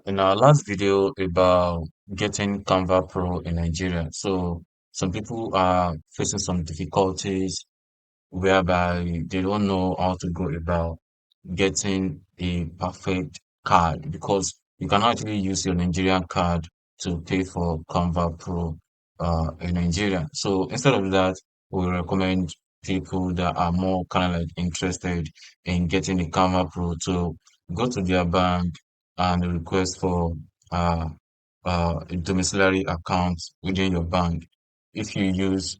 In our last video about getting Canva Pro in Nigeria, so some people are facing some difficulties whereby they don't know how to go about getting a perfect card because you can actually use your Nigerian card to pay for Canva Pro in Nigeria. So instead of that, we recommend people that are more kind of like interested in getting the Canva Pro to go to their bank and request for uh, a domiciliary account within your bank. If you use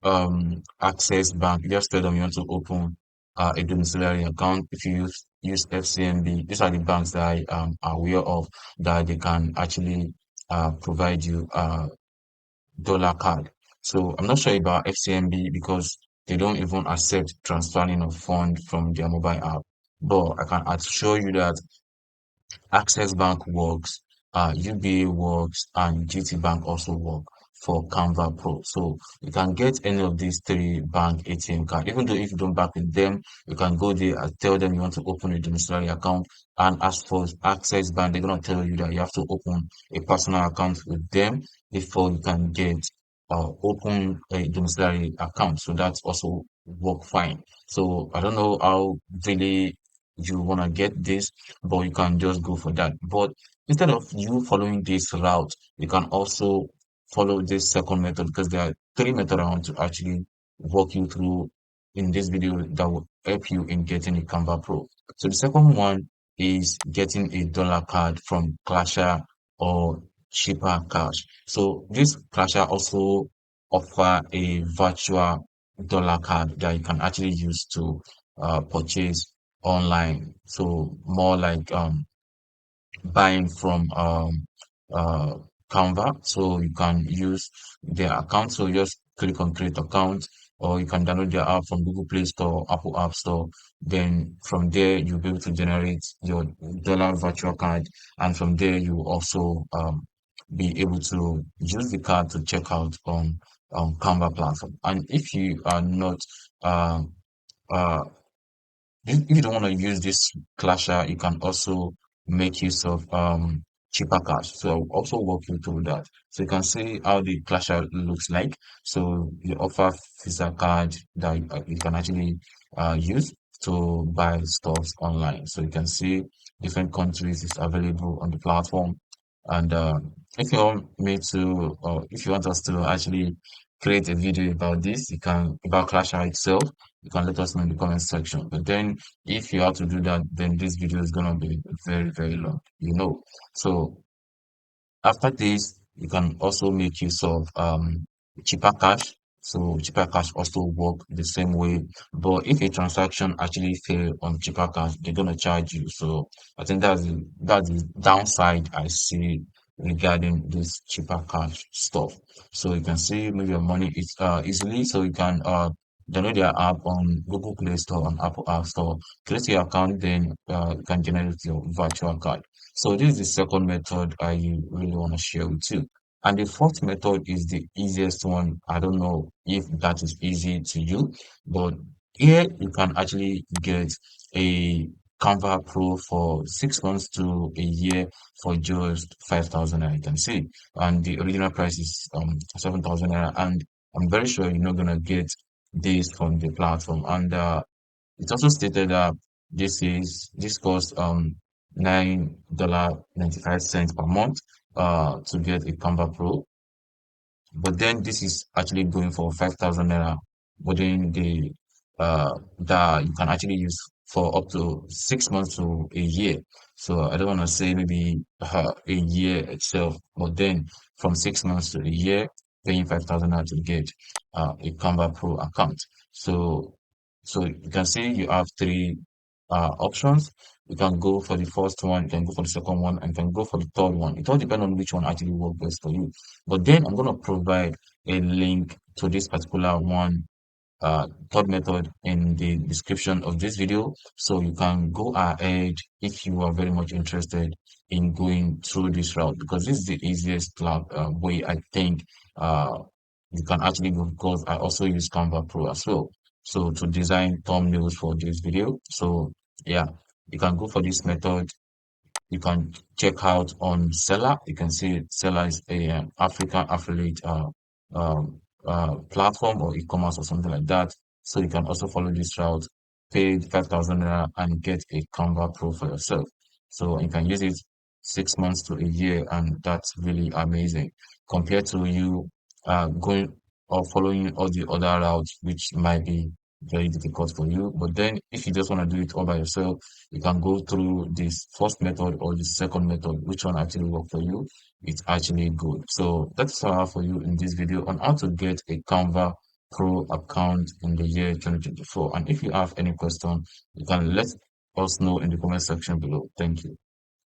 Access Bank, just tell them you want to open a domiciliary account. If you use FCMB, these are the banks that I am aware of that they can actually provide you dollar card. So I'm not sure about FCMB because they don't even accept transferring of fund from their mobile app. But I can assure you that Access Bank works, UBA works, and GT Bank also work for Canva Pro. So you can get any of these three bank ATM card. Even though if you don't bank with them, you can go there and tell them you want to open a domiciliary account. And as for Access Bank, they're gonna tell you that you have to open a personal account with them before you can get open a domiciliary account. So that's also work fine. So I don't know how really you wanna get this, but you can just go for that. But instead of you following this route, you can also follow this second method because there are three methods I want to actually walk you through in this video that will help you in getting a Canva Pro. So the second one is getting a dollar card from Clasher or cheaper cash. So this Clasher also offer a virtual dollar card that you can actually use to purchase online. So more like buying from uh Canva. So you can use their account. So just click on create account, or you can download their app from Google Play Store, Apple App Store. Then from there you'll be able to generate your dollar virtual card, and from there you will also be able to use the card to check out on Canva platform. And if you are not uh, uh if you don't want to use this clasher, you can also make use of cheaper cash. So I'll also walk you through that. So you can see how the clasher looks like. So you offer Visa card that you can actually use to buy stuff online. So you can see different countries is available on the platform. And if you want me to, or if you want us to actually create a video about this, you can about clasher itself, you can let us know in the comment section. But then if you have to do that, then this video is gonna be very, very long, you know. So after this, you can also make use of cheaper cash. So cheaper cash also work the same way. But if a transaction actually fail on cheaper cash, they're gonna charge you. So I think that's the downside I see regarding this cheaper cash stuff. So you can see move your money easily. So you can download your app on Google Play Store and Apple App Store. Create your account, then you can generate your virtual card. So this is the second method I really want to share with you. And the fourth method is the easiest one. I don't know if that is easy to you, but here you can actually get a Canva Pro for 6 months to a year for just 5,000 naira, you can see. And the original price is 7,000 naira. And I'm very sure you're not gonna get this from the platform. And it's also stated that this costs $9.95 per month to get a Canva Pro, but then this is actually going for 5,000 naira within the that you can actually use for up to 6 months to a year. So I don't want to say maybe a year itself, but then from 6 months to a year, paying 5,000 naira to get a Canva Pro account. So you can see you have three options. You can go for the first one, you can go for the second one, and you can go for the third one. It all depends on which one actually works best for you. But then I'm going to provide a link to this particular one, third method in the description of this video. So you can go ahead if you are very much interested in going through this route because this is the easiest way I think you can actually go because I also use Canva Pro as well. So to design thumbnails for this video. So yeah, you can go for this method You can check out on Seller. You can see Seller is a African affiliate platform or e-commerce or something like that. So you can also follow this route, pay 5,000 naira and get a Canva Pro for yourself. So you can use it 6 months to a year, and that's really amazing compared to you going or following all the other routes, which might be very difficult for you. But then, if you just want to do it all by yourself, you can go through this first method or the second method, which one actually work for you. It's actually good. So that's all I have for you in this video on how to get a Canva Pro account in the year 2024. And if you have any question, you can let us know in the comment section below. Thank you.